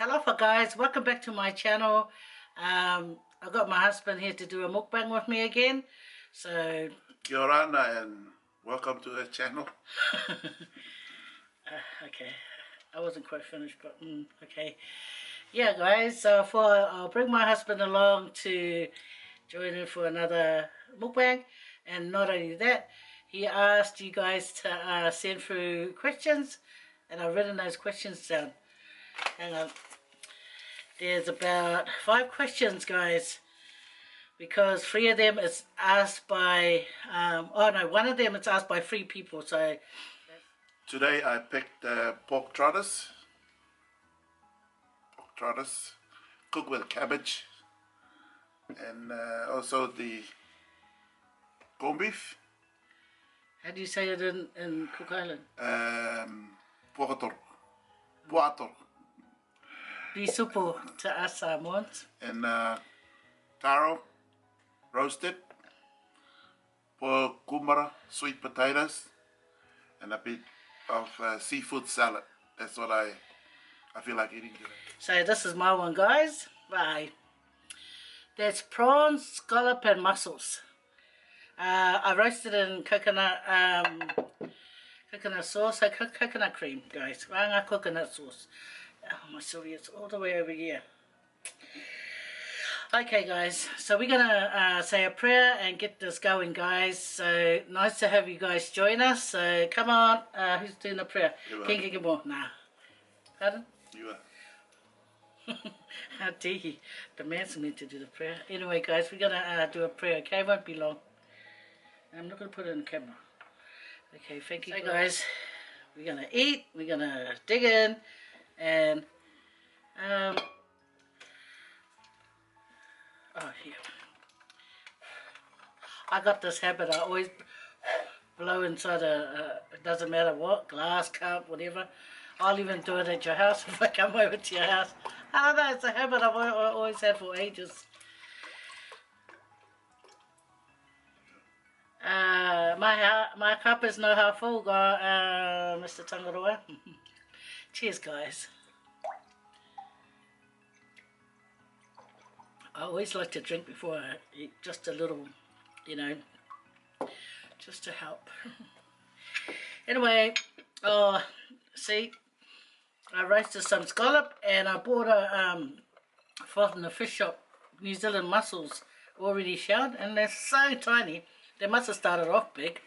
Talofa guys, welcome back to my channel. I've got my husband here to do a mukbang with me again. So Kia ora and welcome to the channel. Okay, I wasn't quite finished, but okay. Yeah guys, so I'll bring my husband along to join in for another mukbang. And not only that, he asked you guys to send through questions, and I've written those questions down. Hang on. There's about 5 questions, guys, because 3 of them is asked by one of them is asked by 3 people. So today I picked pork trotters, cooked with cabbage, and also the corned beef. How do you say it in Cook Island? Puator. Bisupo to us Samoans. And taro, roasted, pork kumara, sweet potatoes, and a bit of seafood salad. That's what I feel like eating today. So this is my one, guys. Bye. There's prawns, scallop and mussels. I roasted in coconut sauce, coconut cream, guys. Ranga coconut sauce. Oh, my Sylvia's all the way over here. Okay guys, so we're gonna say a prayer and get this going, guys. So nice to have you guys join us. So come on, who's doing the prayer? King more? Nah. Pardon? You are. How dare you? The man's meant to do the prayer. Anyway guys, we're gonna do a prayer, okay? It won't be long. I'm not gonna put it in camera. Okay, thank you guys. We're gonna eat, we're gonna dig in, and oh yeah, I got this habit. I always blow inside it doesn't matter what, glass cup, whatever. I'll even do it at your house if I come over to your house. I don't know, it's a habit I've always had for ages. My cup is no half full, Mr. Tangaroa. Cheers, guys. I always like to drink before I eat, just a little, you know, just to help. Anyway, see, I roasted some scallop and I bought from the fish shop, New Zealand mussels, already shelled, and they're so tiny. They must have started off big.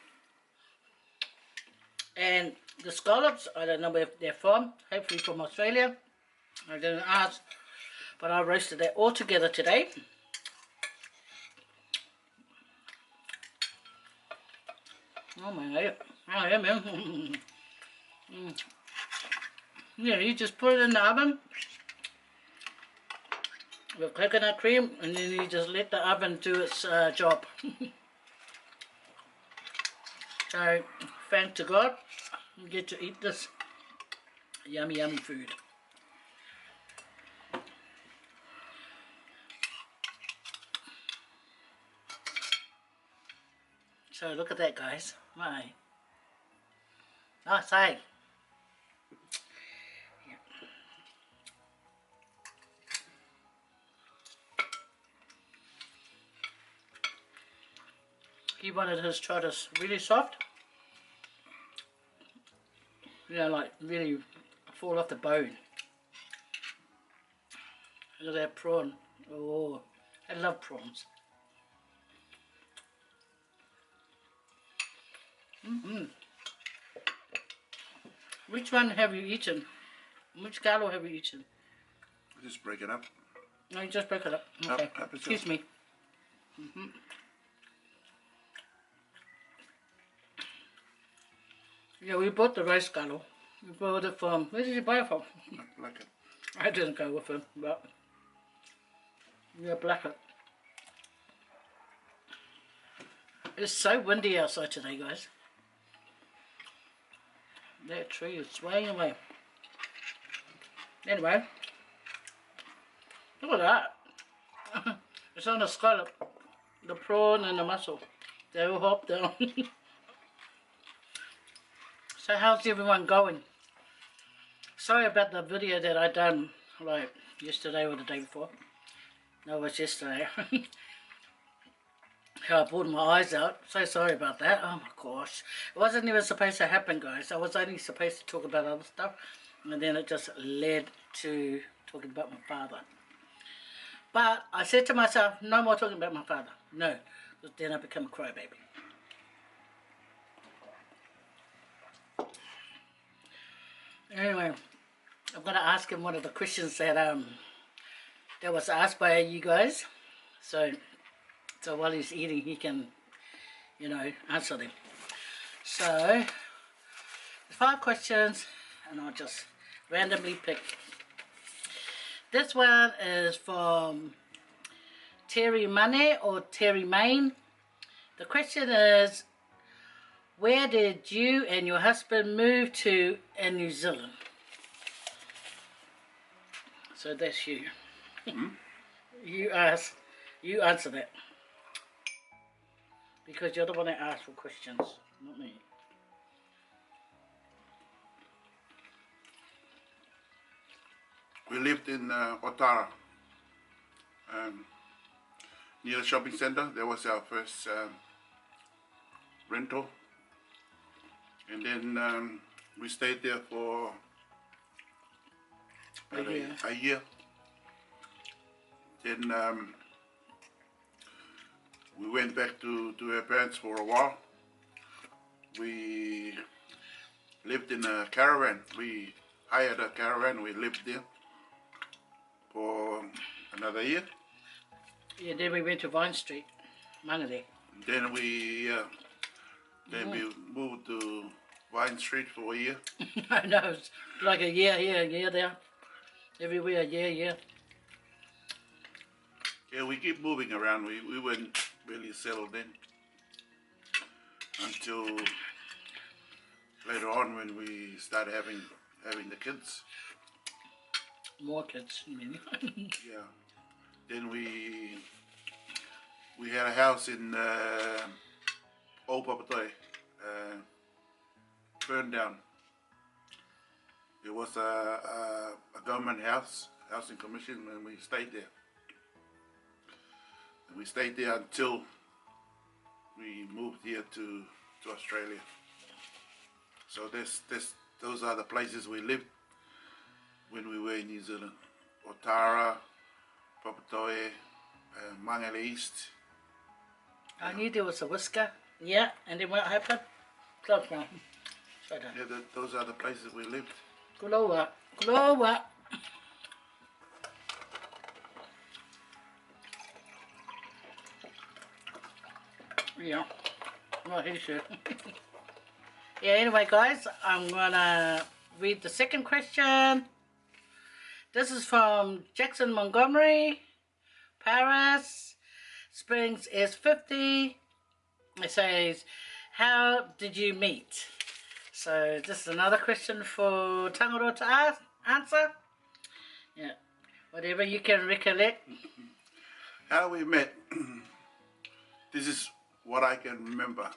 And the scallops, I don't know where they're from, hopefully from Australia. I didn't ask, but I roasted that all together today. Oh my god, oh yeah man. Yeah, you just put it in the oven with coconut cream, and then you just let the oven do its job. So, thank to God, we get to eat this yummy, yummy food. So, look at that, guys. My. Nice, hey? Yeah. He wanted his trotters really soft. You know, like really fall off the bone. Look at that prawn. Oh, I love prawns. Which one have you eaten? Which galo have you eaten? Just break it up. No, you just break it up. Okay. Excuse me. Yeah, we bought the rice galo. We bought it from, where did you buy it from? Blackett. I didn't go with him, but yeah, Blackett. It's so windy outside today, guys. That tree is swaying away. Anyway, look at that. It's on the scallop, the prawn and the mussel. They all hop down. So how's everyone going? Sorry about the video that I done like yesterday or the day before. No, it was yesterday. How I pulled my eyes out. So sorry about that. Oh my gosh. It wasn't even supposed to happen, guys. I was only supposed to talk about other stuff. And then it just led to talking about my father. But I said to myself, no more talking about my father. No. Because then I become a crybaby. Anyway, I'm going to ask him one of the questions that was asked by you guys. So while he's eating, he can, you know, answer them. So, 5 questions, and I'll just randomly pick. This one is from Terrie Mane or Terrie Mane. The question is, where did you and your husband move to in New Zealand? So that's you. You answer that. Because you're the one that asked for questions, not me. We lived in Otara, near the shopping center. That was our first rental. And then we stayed there for a year. Then we went back to her parents for a while. We lived in a caravan. We hired a caravan. We lived there for another year. Yeah, then we went to Vine Street, Mangere. Then we moved to Vine Street for a year. I know, it's like a year here, a year there. Everywhere, yeah. Yeah, we keep moving around. We weren't really settled in until later on when we started having the kids. More kids, you mean? Yeah. Then we had a house in Old Papatoe, burned down. It was a government housing commission, and we stayed there. And we stayed there until we moved here to Australia. So those are the places we lived when we were in New Zealand. Otara, Papatoe, Mangere East. I knew there was a whisker. Yeah, and then what happened? Close now. So done. Yeah, those are the places we lived. Kuloa. Yeah, well, he should. Yeah, anyway, guys, I'm gonna read the second question. This is from Jackson Montgomery, Paris, Springs S50. It says, how did you meet? So this is another question for Tangaro to answer. Yeah, whatever you can recollect. How we met. This is what I can remember.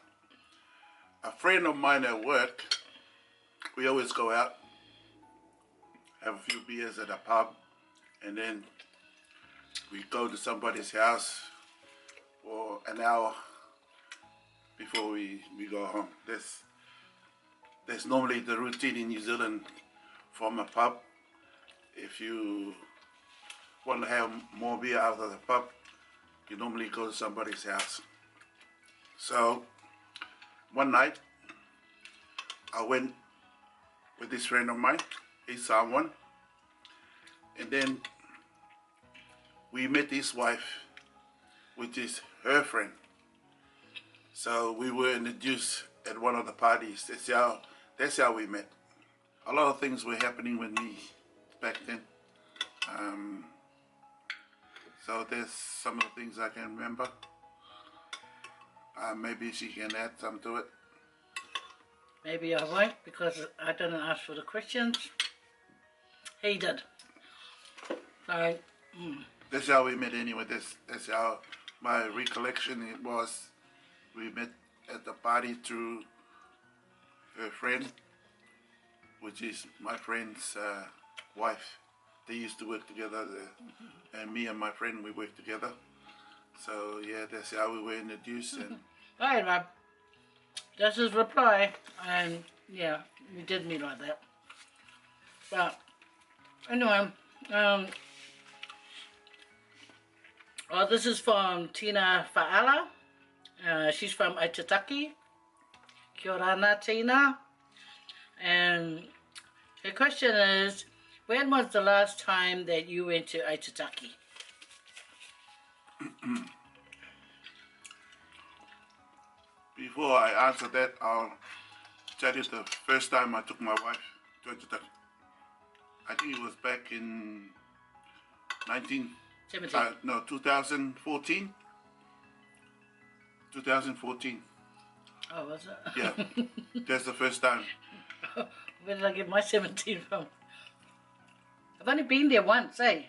A friend of mine at work, we always go out, have a few beers at a pub, and then we go to somebody's house for an hour before we go home. That's normally the routine in New Zealand from a pub. If you want to have more beer out of the pub, you normally go to somebody's house. So one night I went with this friend of mine, he's Samoan, and then we met his wife, which is her friend. So we were introduced at one of the parties. That's how we met. A lot of things were happening with me back then. So there's some of the things I can remember. Maybe she can add some to it. Maybe I won't, because I didn't ask for the questions. He did. So, That's how we met anyway. That's how my recollection it was. We met at the party through her friend, which is my friend's wife. they used to work together there. And me and my friend, we worked together. So yeah, that's how we were introduced. And Alright, Rob. That's his reply. And yeah, we did meet like that. But anyway, oh, this is from Tina FAALA. She's from Aitutaki. Kia ora, Tina. And the question is, when was the last time that you went to Aitutaki? before I answer that, I'll tell you the first time I took my wife to Aitutaki. I think it was back in 2014. 2014. Oh, was it? Yeah, that's the first time. Where did I get my 17 from? I've only been there once, eh?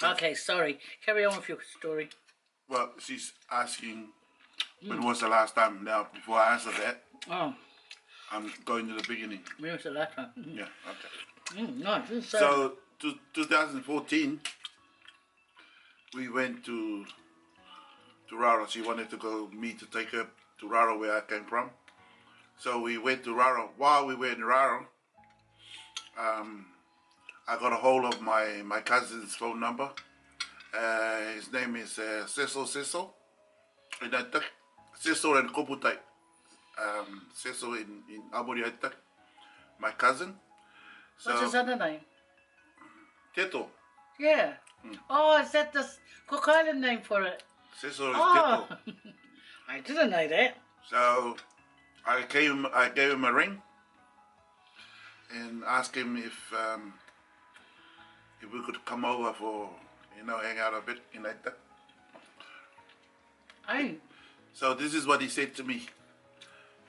Okay, sorry. Carry on with your story. Well, she's asking when was the last time. Now, before I answer that, I'm going to the beginning. When was the last time? Yeah, okay. Nice. So, 2014, we went to Raro. She wanted to go, me to take her to Raro where I came from. So we went to Raro. While we were in Raro, I got a hold of my cousin's phone number. His name is Cecil. And I took Cecil and Koputai. Cecil in Aboriata, my cousin. So, what's his other name? Teto. Yeah. Oh, is that the Cook Island name for it? Cecil is Oh, Teto. I didn't know that. So I gave him a ring and asked him if we could come over for, hang out a bit in that. Aye. So this is what he said to me.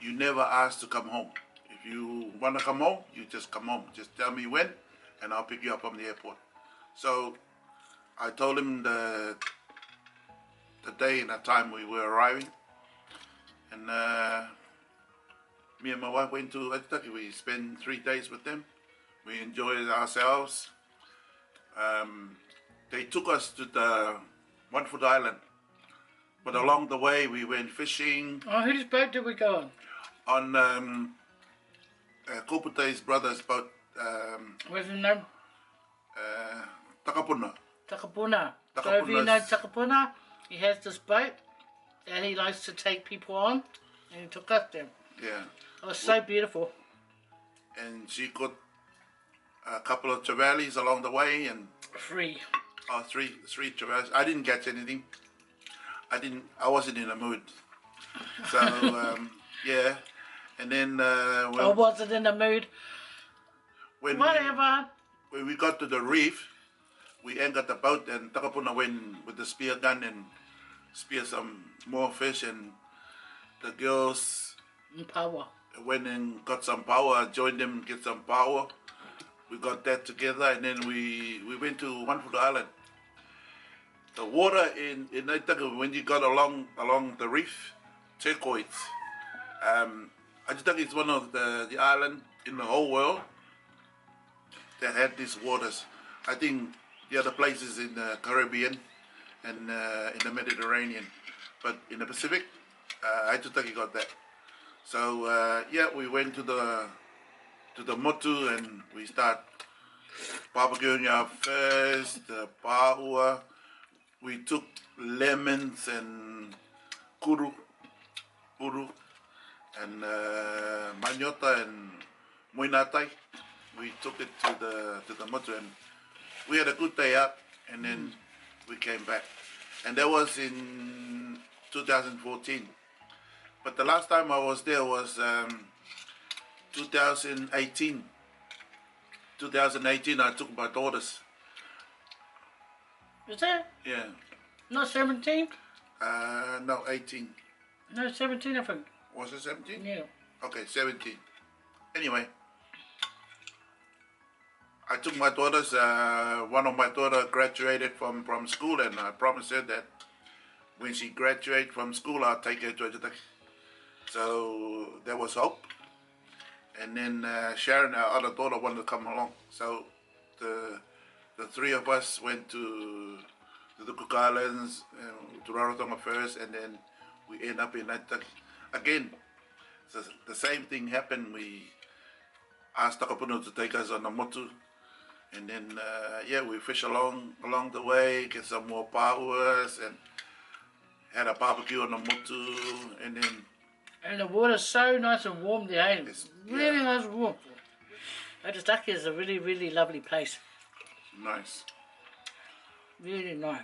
You never ask to come home. If you want to come home, you just come home. Just tell me when and I'll pick you up from the airport. So I told him the day and the time we were arriving. And me and my wife went to Aitutaki. We spent 3 days with them. We enjoyed ourselves. They took us to the One Foot Island. But along the way, we went fishing. Oh, whose boat did we go on? On Koputai's brother's boat. What's his name? Takapuna. Takapuna. So if you know Takapuna, he has this boat that he likes to take people on, and he took us there. Yeah. It was so beautiful. And she got a couple of trevallies along the way, and Free. three trevallies. I didn't catch anything. I wasn't in the mood. So yeah. And then I wasn't in the mood. Whatever. When we got to the reef, we anchored the boat, and Takapuna went with the spear gun and speared some more fish, and the girls Power. went and got some power, joined them, get some power. We got that together, and then we went to One Foot Island. The water in Aitutaki, when you got along the reef, turquoise. Aitutaki is one of the island in the whole world that had these waters. I think the other places in the Caribbean and in the Mediterranean, but in the Pacific, Aitutaki got that. So yeah, we went to the motu and we start barbecuing our first, the pāua. We took lemons and uru, and manyota and moinatai. We took it to the motu, and we had a good day out, and then we came back. And that was in 2014. But the last time I was there was 2018. 2018, I took my daughters. Is that? Yeah. Not 17? No, 18. No, 17 I think. Was it 17? Yeah. Okay, 17. Anyway, I took my daughters. One of my daughters graduated from school, and I promised her that when she graduates from school, I'll take her to Aitutaki. So there was hope. And then Sharon, our other daughter, wanted to come along. So the three of us went to the Cook Islands, to Rarotonga first, and then we end up in Aitutaki. Again, the same thing happened. We asked Takapuna to take us on a motu, and then yeah, we fish along the way, get some more pāhuas, and had a barbecue on the motu, and then. And the water's so nice and warm there, eh? It's Really nice and warm. Aitutaki is a really, really lovely place. Nice. Really nice.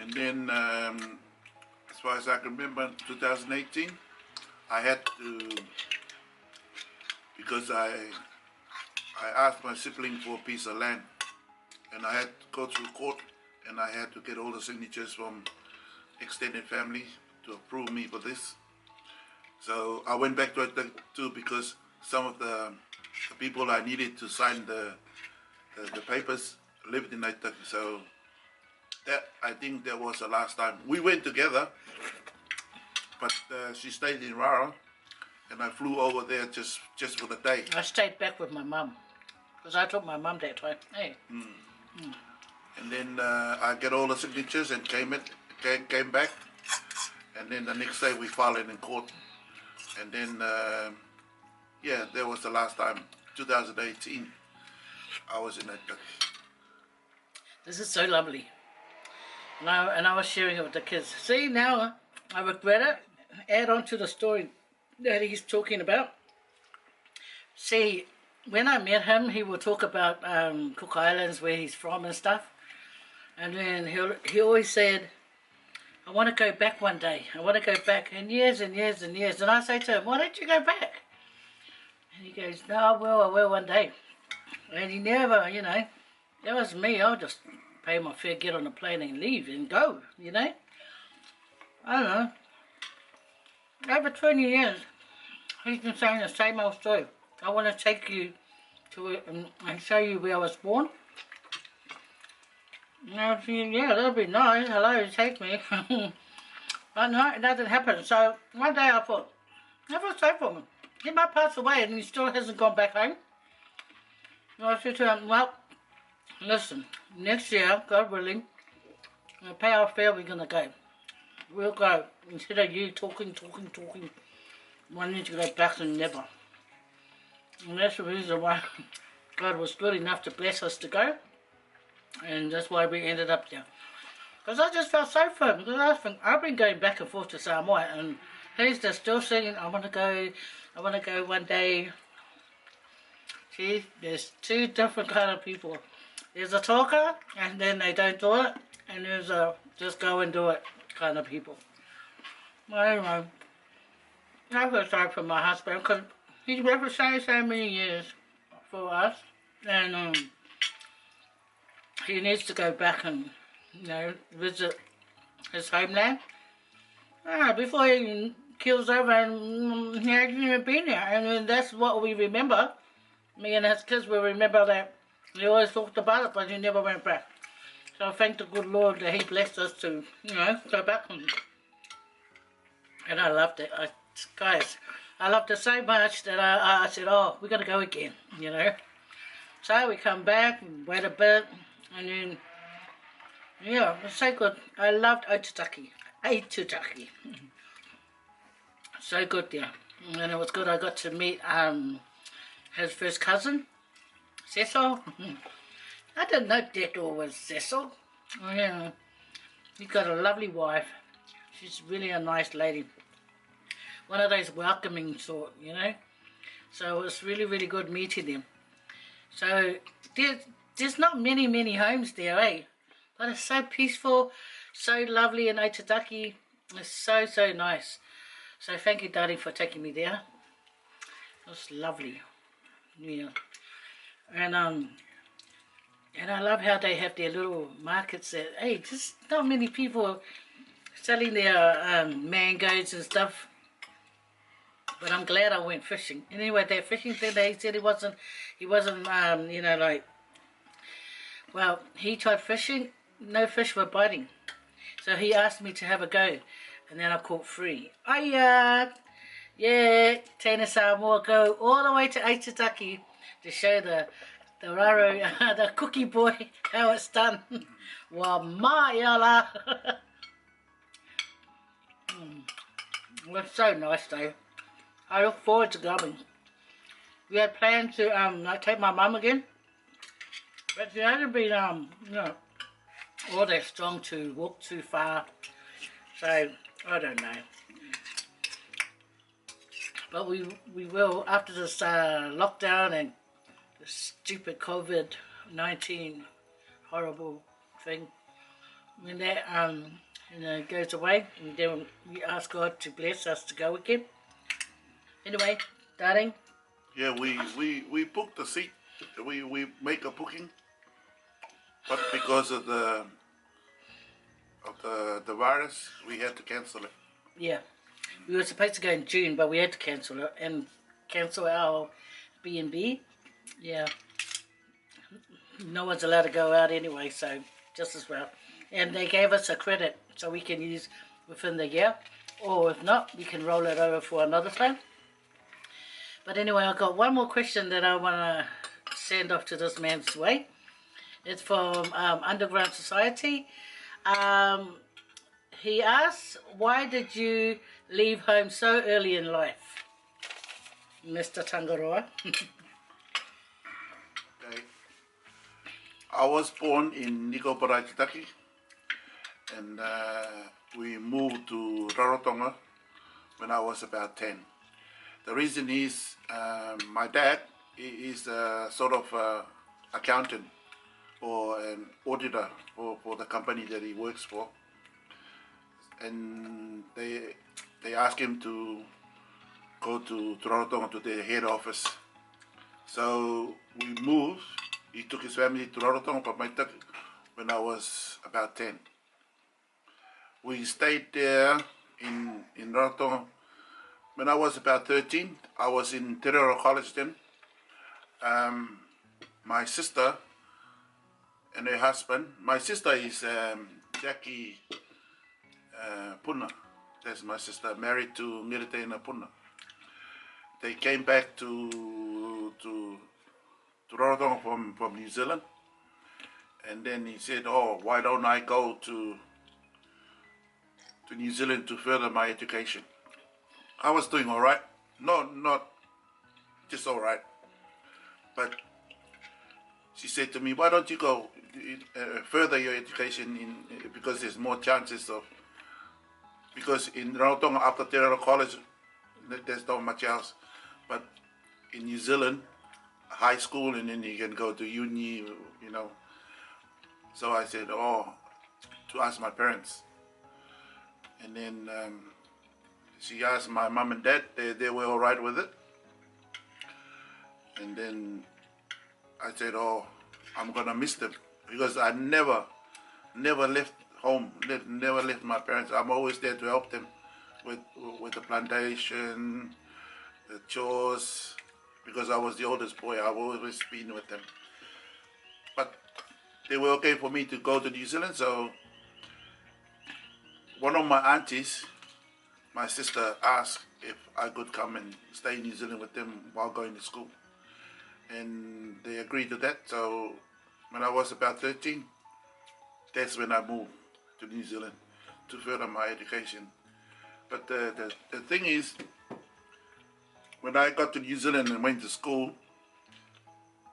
And then, as far as I can remember, 2018, I had to, because I asked my sibling for a piece of land, and I had to go through court, and I had to get all the signatures from extended family to approve me for this. So I went back to it too, because some of the people I needed to sign the papers lived in Aitutaki. So that, I think that was the last time. We went together, but she stayed in Rara, and I flew over there just for the day. I stayed back with my mum, because I took my mum that time. Hey. And then I get all the signatures and came back, and then the next day we filed it in court. And then, yeah, that was the last time, 2018, I was in that. This is so lovely. And I was sharing it with the kids. See, now I regret it. Add on to the story that he's talking about. See, when I met him, he would talk about Cook Islands, where he's from and stuff. And then he always said, I want to go back one day. I want to go back. And years and years and years. And I say to him, why don't you go back? And he goes, no, I will one day. And he never, you know, that was me. I'll just pay my fare, get on a plane and leave and go, you know. I don't know. Over 20 years, he's been saying the same old story. I want to take you to it and show you where I was born. And I was thinking, yeah, that'll be nice. Hello, take me. But no, it doesn't happen. So one day I thought, I feel sorry for him. He might pass away and he still hasn't gone back home. And I said to him, well, listen, next year, God willing, we'll pay our fare, we're going to go. We'll go. Instead of you talking, one need to go back and never. And that's the reason why God was good enough to bless us to go. And that's why we ended up there. Because I just felt sorry for him. Because I've been going back and forth to Samoa, and he's just still singing, I want to go one day. See, there's two different kind of people. There's a talker, and then they don't do it. And there's a just go and do it kind of people. Well, anyway, I feel sorry for my husband, because he's represented so many years for us. And he needs to go back and, you know, visit his homeland. Before he kills over, and he hasn't even been there. And that's what we remember. Me and his kids will remember that he always talked about it, but he never went back. So thank the good Lord that he blessed us to, you know, go back. And I loved it. Guys, I loved it so much that I said, oh, we're going to go again, you know. So we come back, and wait a bit, and then, yeah, it was so good. I loved Aitutaki. So good there. And it was good. I got to meet his first cousin, Cecil. I didn't know Deto was Cecil. Yeah. He's got a lovely wife. She's really a nice lady. One of those welcoming sort, you know. So it was really, really good meeting them. So there's not many homes there, eh? But it's so peaceful, so lovely in Aitutaki. It's so nice. So thank you, darling, for taking me there. It was lovely. Yeah. And I love how they have their little markets that, hey, just not many people selling their mangoes and stuff. But I'm glad I went fishing. Anyway, that fishing thing that he said he wasn't, you know, like, well, he tried fishing, no fish were biting. So he asked me to have a go, and then I caught 3. Yeah, Tēnā Samoa, go all the way to Aitutaki to show the the raro, the cookie boy, how it's done. Wa maiala. It's so nice though. I look forward to going. We had planned to like take my mum again, but she hasn't been you know, all that strong to walk too far. So I don't know. But we will after this lockdown and the stupid COVID-19 horrible thing. When that you know, goes away, and then we ask God to bless us to go again. Anyway, darling. Yeah, we booked the seat. We make a booking, but because of the virus, we had to cancel it. Yeah, we were supposed to go in June, but we had to cancel it and cancel our B&B. Yeah, no one's allowed to go out anyway, so just as well. And they gave us a credit so we can use within the year, or if not, we can roll it over for another time. But anyway, I've got one more question that I want to send off to this man's way. It's from Underground Society. He asks, why did you leave home so early in life, Mr. Tangaroa? Okay. I was born in Nikoparai, and we moved to Rarotonga when I was about 10. The reason is my dad is a sort of accountant or an auditor for the company that he works for, and they asked him to go to Rarotonga to their head office. So we moved. He took his family to Rarotonga when I was about 10. We stayed there in Rarotonga. When I was about 13, I was in Terrie College then. My sister and her husband, my sister is Jackie Puna. That's my sister, married to Ngiritena Puna. They came back to Rarotonga from New Zealand, and then he said, "Oh, why don't I go to New Zealand to further my education?" I was doing all right, not just all right, but she said to me, "Why don't you go further your education because there's more chances of, because in Rarotonga after Terrie College there's not much else, but in New Zealand high school and then you can go to uni, you know." So I said, "Oh," to ask my parents, and then she asked my mom and dad. They were all right with it, and then I said, "Oh, I'm gonna miss them because I never left home, never left my parents. I'm always there to help them with the plantation, the chores, because I was the oldest boy. I've always been with them. But they were okay for me to go to New Zealand. So one of my aunties, my sister, asked if I could come and stay in New Zealand with them while going to school, and they agreed to that. So when I was about 13, that's when I moved to New Zealand to further my education. But the thing is, when I got to New Zealand and went to school,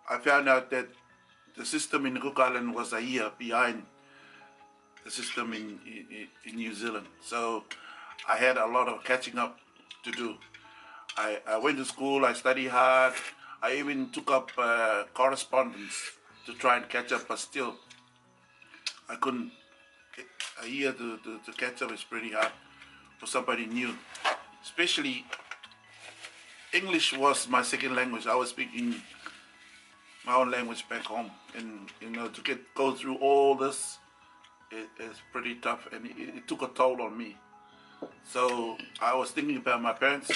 I found out that the system in Cook Island was a year behind the system in New Zealand. So I had a lot of catching up to do. I went to school, I studied hard, I even took up correspondence to try and catch up, but still I couldn't. A year to catch up is pretty hard for somebody new. Especially English was my second language. I was speaking my own language back home, and you know, to go through all this is pretty tough, and it took a toll on me. So I was thinking about my parents.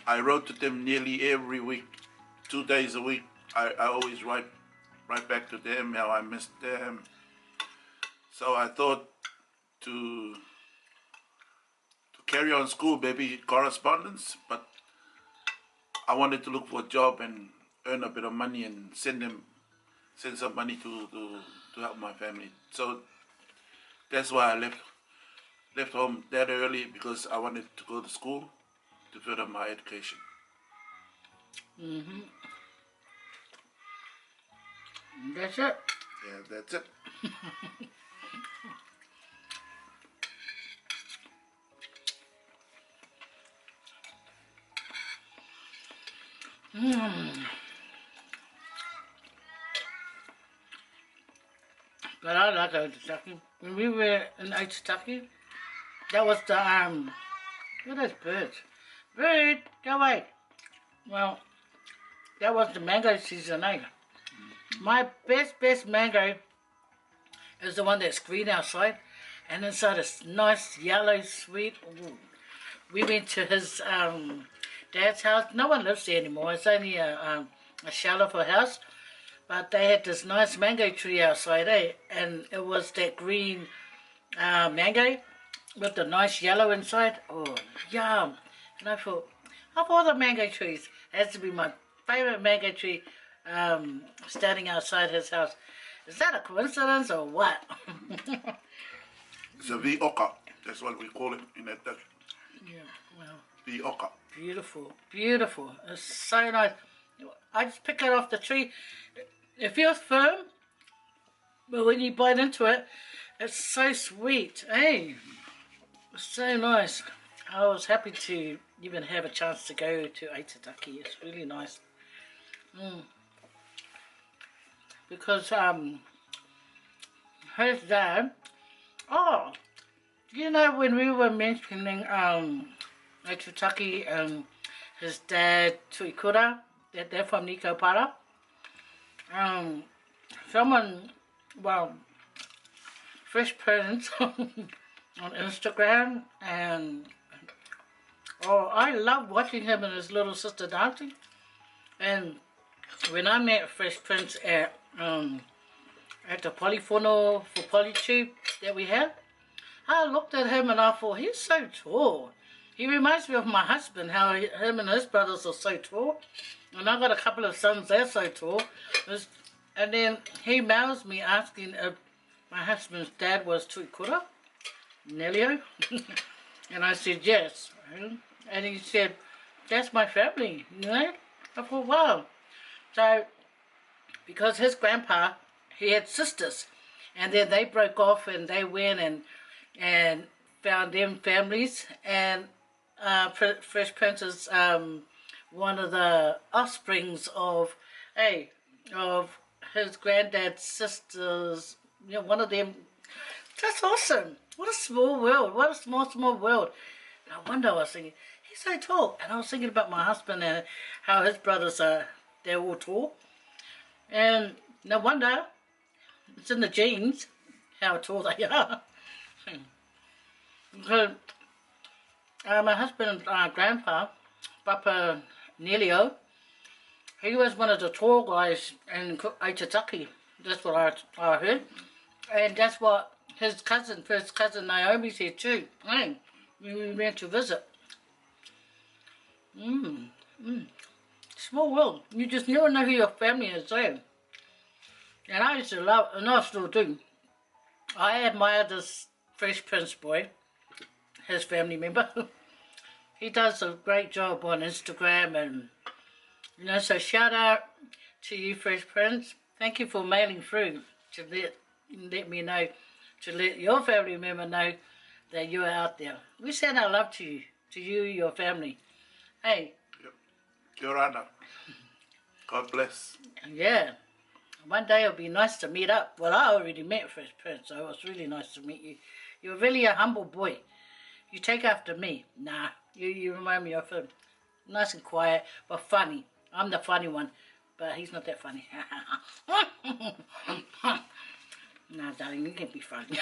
I wrote to them nearly every week, 2 days a week. I always write back to them how I missed them. So I thought to carry on school, maybe correspondence, but I wanted to look for a job and earn a bit of money and send them send some money to help my family. So that's why I left home that early, because I wanted to go to school to further my education. That's it. Yeah, that's it. But I like Aitutaki. When we were in Aitutaki, that was the what are those birds? Bird, go away. Well, that was the mango season, eh? My best mango is the one that's green outside, and inside it's nice yellow sweet. Ooh. We went to his dad's house. No one lives there anymore. It's only a shallow house. But they had this nice mango tree outside, eh? And it was that green mango with the nice yellow inside. Oh, yum. And I thought, of all the mango trees, it has to be my favourite mango tree standing outside his house. Is that a coincidence or what? It's a vioka. That's what we call it in that Dutch. Yeah, well. Vioka. Beautiful, beautiful. It's so nice. I just pick it off the tree. It feels firm, but when you bite into it, it's so sweet, eh? It's so nice. I was happy to even have a chance to go to Aitutaki. It's really nice. Because his dad, oh, you know, when we were mentioning Aitutaki and his dad Tuikura, they're from Nikopara. Someone, well, Fresh Prince on Instagram, and oh, I love watching him and his little sister dancing. And when I met Fresh Prince at the polyphono for Polytube that we have, I looked at him and I thought, he's so tall. He reminds me of my husband, how him and his brothers are so tall. And I've got a couple of sons, they're so tall. And then he mails me asking if my husband's dad was Tuikura, Nelio. And I said, yes. And he said, that's my family, you know? I thought, wow. So, because his grandpa, he had sisters. And then they broke off and they went and found them families. And Fresh Prince is one of the offsprings of his granddad's sisters. You know, one of them. That's awesome. What a small world. What a small world. No wonder I was thinking, he's so tall. And I was thinking about my husband and how his brothers they're all tall. And no wonder, it's in the genes, how tall they are. Because my husband's grandpa, Papa Nelio, he was one of the tall guys in Aitutaki. That's what I heard. And that's what his cousin, first cousin Naomi said too. When we went to visit. Small world. You just never know who your family is there. And I used to love, and I still do. I admire this Fresh Prince boy, his family member. He does a great job on Instagram, and you know, so shout out to you, Fresh Prince. Thank you for mailing through to let me know, to let your family member know that you are out there. We send our love to you, your family. Hey. Yep. Your Honor. God bless. Yeah. One day it'll be nice to meet up. Well, I already met Fresh Prince, so it was really nice to meet you. You're really a humble boy. You take after me. Nah, you remind me of him. Nice and quiet, but funny. I'm the funny one, but he's not that funny. Nah, darling, you can be funny.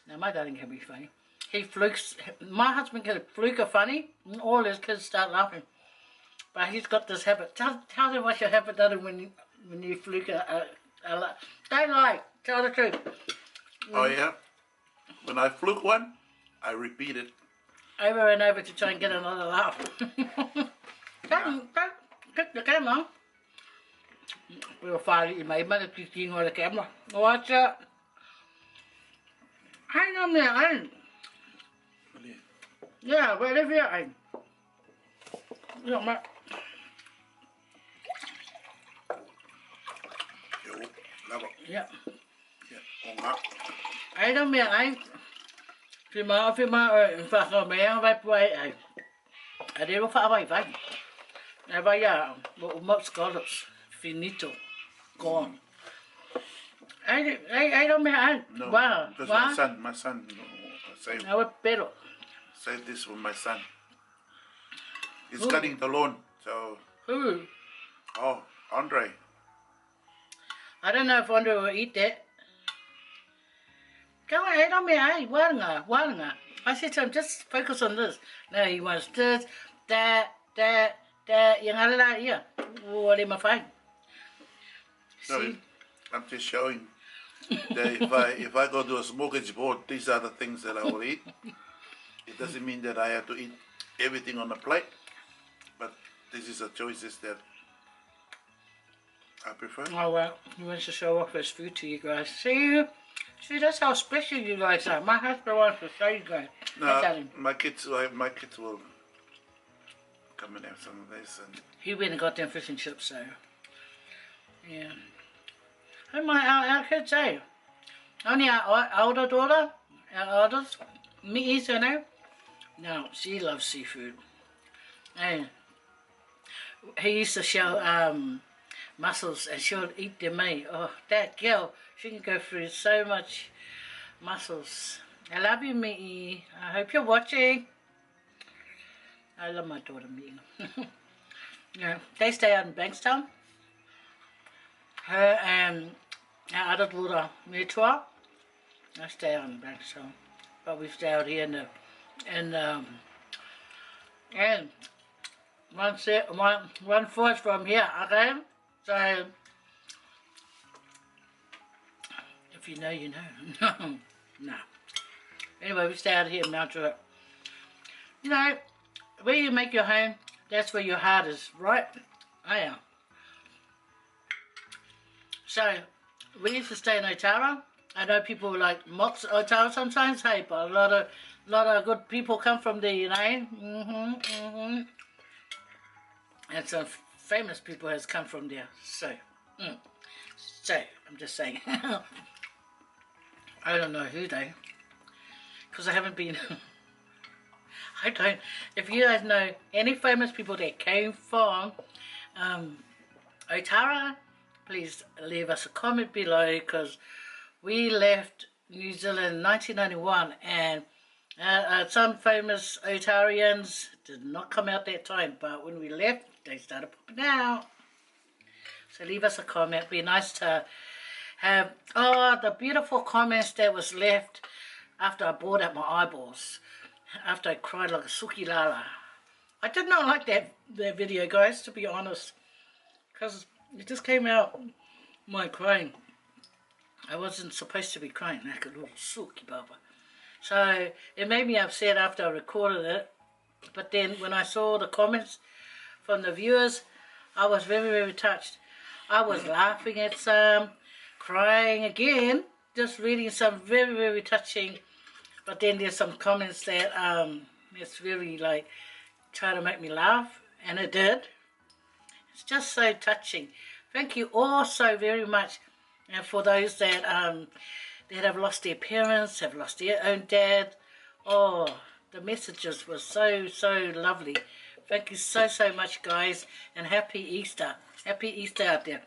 Now, my darling can be funny. He flukes. My husband can fluke a funny, and all his kids start laughing. But he's got this habit. Tell them what's your habit, darling, when you fluke a don't lie. Tell the truth. Oh, yeah? When I fluke one, I repeat it. Over and over to try and get another laugh. Don't pick the camera. Pero fali i mai mana kikingo le kema. Watch out. I know me, I. Yeah, but if you I. You know, yeah. Yeah, I don't mean I. If you in fact, I may have I. I didn't find my bag. Never, yeah, most scholars. Finito. Gone. I don't mean I. no, Wow. because my son, save this for my son. He's cutting the lawn, so. Who? Oh, Andre. I don't know if Andre will eat that. Come on, I don't mean I. Wanga. I said to him, just focus on this. No, he wants this, that. Yang ada lah, yeah. What am I fine? No, I'm just showing that if I go to a smorgasbord board, these are the things that I will eat. It doesn't mean that I have to eat everything on the plate, but this is the choices that I prefer. Oh well, he wants to show off his food to you guys. See, that's how special you guys are. My husband wants to show you guys. No, my kids will come and have some of this. And he went and got them fish and chips, so yeah. And our kids, eh? Only our older daughter, our oldest, me, you know. No, she loves seafood. And he used to show mussels, and she'll eat them, eh? Oh, that girl, she can go through so much mussels. I love you, me. I hope you're watching. I love my daughter, me. Yeah, they stay out in Bankstown. Her and our other daughter, Metua, I stay out in Bankstown. But we stay out here and one fourth from here, okay? So if you know, you know. No. Anyway, we stay out here in Mount Druitt. You know, where you make your home, that's where your heart is, right? I am. So, we used to stay in Otara. I know people like mocks Otara sometimes, hey, but a lot of good people come from there, you know. And some famous people has come from there. So, I'm just saying. I don't know who they, because I haven't been. I don't. If you guys know any famous people that came from Otara, please leave us a comment below, because we left New Zealand in 1991 and some famous Otarians did not come out that time, but when we left they started popping out. So leave us a comment. Be nice to have the beautiful comments that was left after I brought out my eyeballs, after I cried like a suki lala. I did not like that video, guys, to be honest, because it just came out my crying. I wasn't supposed to be crying like a little suki baba. So it made me upset after I recorded it. But then when I saw the comments from the viewers, I was very, very touched. I was laughing at some, crying again, just reading some very, very touching. But then there's some comments that it's really like trying to make me laugh, and it did. It's just so touching. Thank you all so very much. And for those that have lost their parents, have lost their own dad, oh, the messages were so, so lovely. Thank you so, so much, guys, and happy Easter. Happy Easter out there.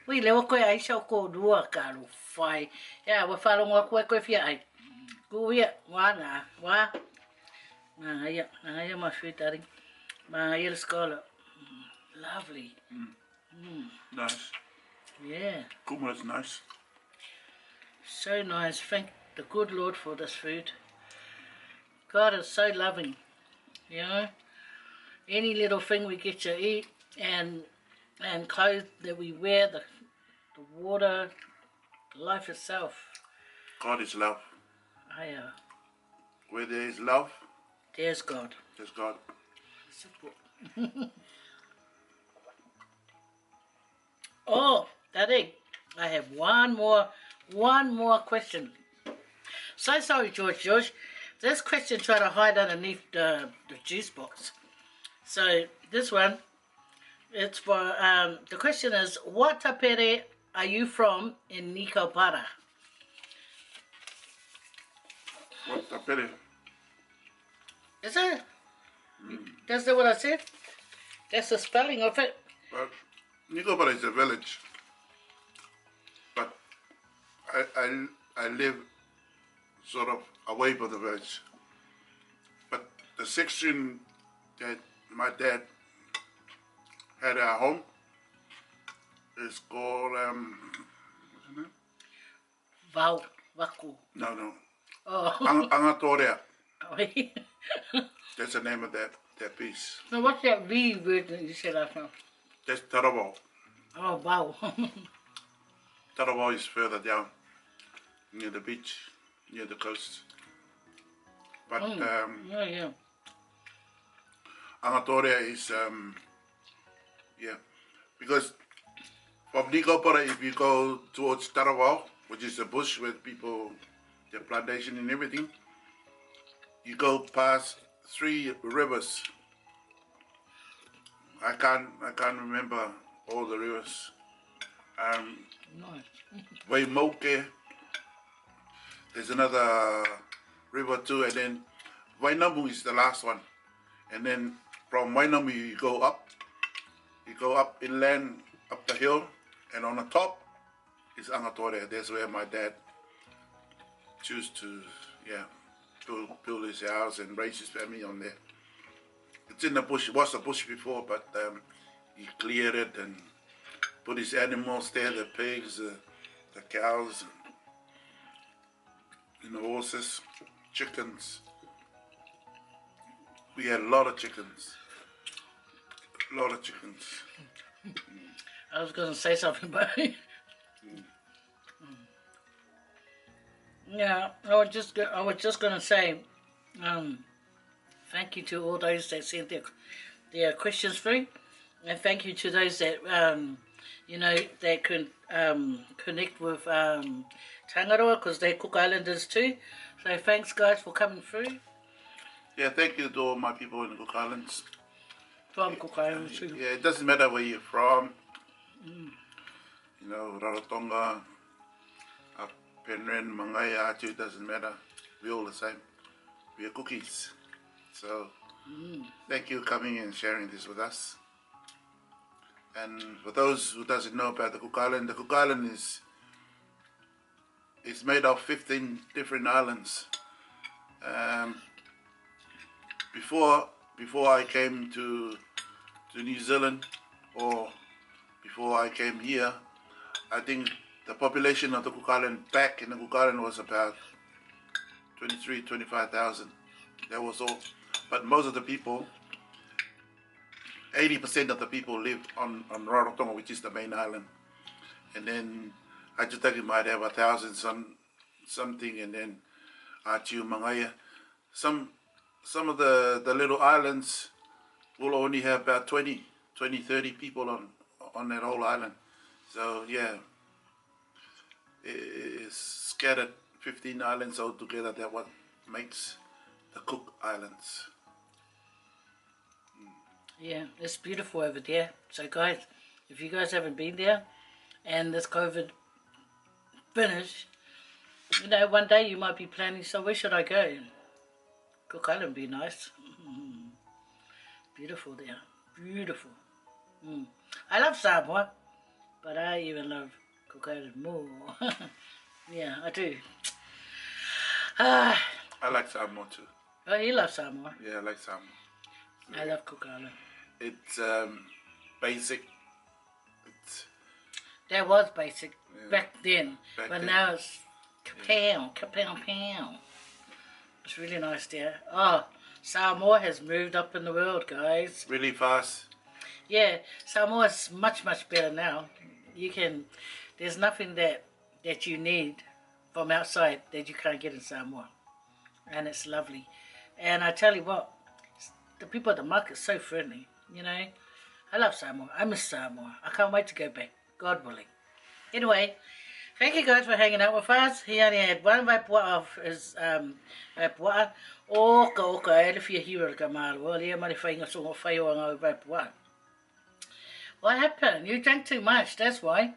We lewa koe ai shau ko rua ka ru whai. Yeah, wa whalonga koe whia ai. Kuia, wanga, wa. Ngaya, my sweet darling. Ngaya the scholar. Lovely. Nice. Yeah. Kuma's nice. So nice. Thank the good Lord for this food. God is so loving, you know. Any little thing we get to eat, and clothes that we wear, the water, life itself. God is love. Where there is love, there's God. There's God. Oh, Daddy, I have one more question. So sorry, George. This question tried to hide underneath the juice box. So this one, it's for the question is, what tapere are you from in Nikopara? What the pity? Is it? That's not what I said. That's the spelling of it. But Nicobara is a village. But I live sort of away from the village. But the section that my dad had our home is called what's the name? Vau, Waku. No. Oh. Angatorea. Oh. That's the name of that piece. So what's that V word that you said last time? That's Tarawao. Oh, wow. Tarawao is further down, near the beach, near the coast. But yeah. Angatorea is because from Nikopara, if you go towards Tarawao, which is the bush where people, their plantation and everything, you go past 3 rivers. I can't remember all the rivers. Nice. Waimoke, there's another river too, and then Wainamu is the last one. And then from Wainamu you go up inland, up the hill, and on the top is Angatorea. That's where my dad chose to, build his house and raise his family on there. It's in the bush. It was a bush before, but he cleared it and put his animals there, the pigs, the cows, and the horses, chickens. We had a lot of chickens. I was going to say something, but yeah, I was just going to say, thank you to all those that sent their questions through, and thank you to those that that can connect with Tangaroa, because they're Cook Islanders too. So thanks guys for coming through. Yeah, thank you to all my people in the Cook Islands. From Cook Islands too. Yeah, it doesn't matter where you're from. You know, Rarotonga, Penryn, Mangai, Atu, doesn't matter. We're all the same. We are cookies. So, thank you for coming and sharing this with us. And for those who doesn't know about the Cook Island is made of 15 different islands. Before I came to New Zealand, or before I came here, I think the population of the Cook Island back in the Cook Island was about 25,000. That was all. But most of the people, 80% of the people live on Rarotonga, which is the main island. And then Ajutaki might have 1,000 something, and then Atiu, Mangaya. Some of the little islands will only have about 20, 30 people on that whole island. So yeah, it's scattered 15 islands altogether. That what makes the Cook Islands. Yeah, it's beautiful over there. So guys, if you guys haven't been there and this COVID finished, one day you might be planning, so where should I go? Cook Island would be nice. Beautiful there. Beautiful. I love Samoa, but I even love Cook Island more. Yeah, I do. I like Samoa too. Oh, you love Samoa? Yeah, I like Samoa. I love Cook Island. It's basic. That was basic back then, Back but then. now it's kapow. It's really nice there. Oh, Samoa has moved up in the world, guys. Really fast. Yeah, Samoa is much better now. There's nothing that you need from outside that you can't get in Samoa, and it's lovely. And I tell you what, the people at the market are so friendly. I love Samoa. I miss Samoa. I can't wait to go back God willing. Anyway, thank you guys for hanging out with us. He only had one vaipua of his vaipua. Oka elefia hira ka maru. Lia mari whainga songa whaiwa ngau vaipua. What happened? You drank too much, that's why.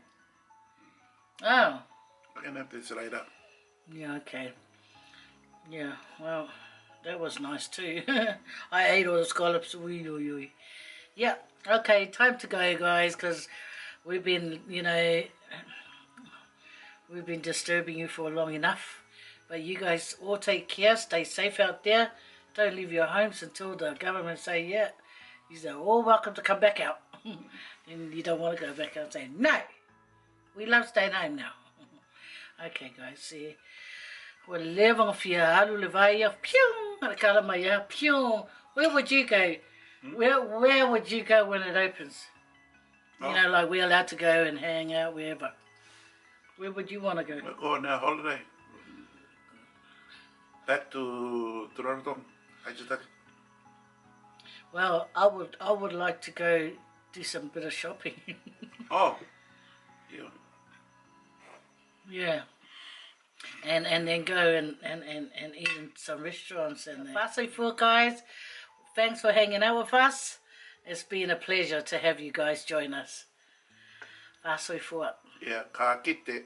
Oh. I can have this later. Yeah, okay. Yeah, well, that was nice too. I ate all the scallops. Yeah, okay, time to go, guys, because we've been, you know, we've been disturbing you for long enough. But you guys all take care, stay safe out there. Don't leave your homes until the government say, yeah, you're all welcome to come back out. And you don't want to go back out and say, no, we love staying home now. Okay, guys, see. We're living here, halu levaya, pew, kalamaya, pew. Where would you go? Where would you go when it opens? You know, like we're allowed to go and hang out wherever. Where would you want to go? We're going on our holiday. Back to Toronto. Well, I would like to go do some bit of shopping. Oh, yeah. Yeah. And then go and eat in some restaurants and soifua, guys. Thanks for hanging out with us. It's been a pleasure to have you guys join us. Soifua. Yeah, ka kite.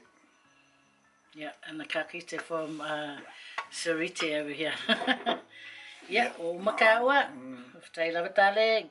Yeah, and the kakite from Sariti over here. Yeah, o makawa. Tay lava taling.